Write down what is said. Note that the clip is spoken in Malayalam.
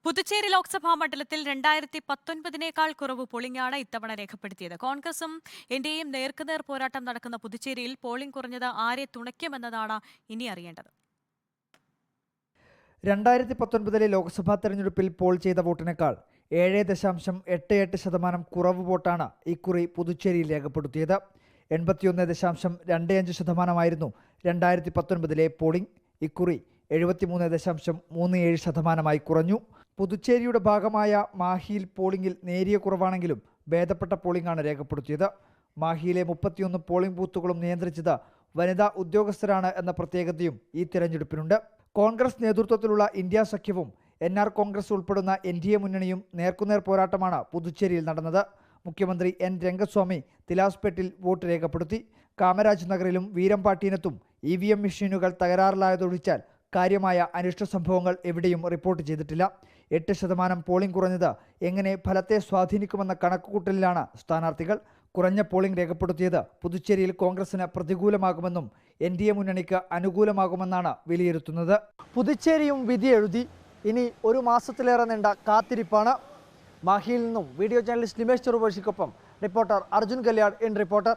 പുതുച്ചേരി ലോക്സഭാ മണ്ഡലത്തിൽ 2019-നേക്കാൾ കുറവ് പോളിംഗാണ് ഇത്തവണ രേഖപ്പെടുത്തിയത്. കോൺഗ്രസും എൻഡിഎയും നേർക്കുനേർ പോരാട്ടം നടക്കുന്ന പുതുച്ചേരിയിൽ പോളിംഗ് കുറഞ്ഞത് ആരെ തുണയ്ക്കുമെന്നതാണ് ഇനി അറിയേണ്ടത്. 2019 ലോക്സഭാ തെരഞ്ഞെടുപ്പിൽ പോൾ ചെയ്ത വോട്ടിനേക്കാൾ 7.88% കുറവ് വോട്ടാണ് ഇക്കുറി പുതുച്ചേരിയിൽ രേഖപ്പെടുത്തിയത്. 81.25% 2019 പോളിംഗ്. ഇക്കുറി 73.37% കുറഞ്ഞു. പുതുച്ചേരിയുടെ ഭാഗമായ മാഹിയിൽ പോളിംഗിൽ നേരിയ കുറവാണെങ്കിലും ഭേദപ്പെട്ട പോളിംഗാണ് രേഖപ്പെടുത്തിയത്. മാഹിയിലെ 31 പോളിംഗ് ബൂത്തുകളും നിയന്ത്രിച്ചത് വനിതാ ഉദ്യോഗസ്ഥരാണ് എന്ന പ്രത്യേകതയും ഈ തിരഞ്ഞെടുപ്പിനുണ്ട്. കോൺഗ്രസ് നേതൃത്വത്തിലുള്ള ഇന്ത്യ സഖ്യവും NR കോൺഗ്രസ് ഉൾപ്പെടുന്ന NDA മുന്നണിയും നേർക്കുനേർ പോരാട്ടമാണ് പുതുച്ചേരിയിൽ നടന്നത്. മുഖ്യമന്ത്രി N രംഗസ്വാമി തിലാസ്പേട്ടിൽ വോട്ട് രേഖപ്പെടുത്തി. കാമരാജ് നഗറിലും വീരംപാട്ടീനത്തും EVM മെഷീനുകൾ തകരാറിലായതൊഴിച്ചാൽ കാര്യമായ അനിഷ്ട സംഭവങ്ങൾ എവിടെയും റിപ്പോർട്ട് ചെയ്തിട്ടില്ല. 8% പോളിംഗ് കുറഞ്ഞത് എങ്ങനെ ഫലത്തെ സ്വാധീനിക്കുമെന്ന കണക്കുകൂട്ടലിലാണ് സ്ഥാനാർത്ഥികൾ. കുറഞ്ഞ പോളിംഗ് രേഖപ്പെടുത്തിയത് പുതുച്ചേരിയിൽ കോൺഗ്രസിന് പ്രതികൂലമാകുമെന്നും NDA മുന്നണിക്ക് അനുകൂലമാകുമെന്നാണ് വിലയിരുത്തുന്നത്. പുതുച്ചേരിയും വിധി എഴുതി. ഇനി ഒരു മാസത്തിലേറെ നീണ്ട കാത്തിരിപ്പാണ്. മാഹിയിൽ നിന്നും വീഡിയോ ജേർണലിസ്റ്റ് നിമേഷ് ചെറുപഴിക്കൊപ്പം reporter Arjun Kalyad in reporter.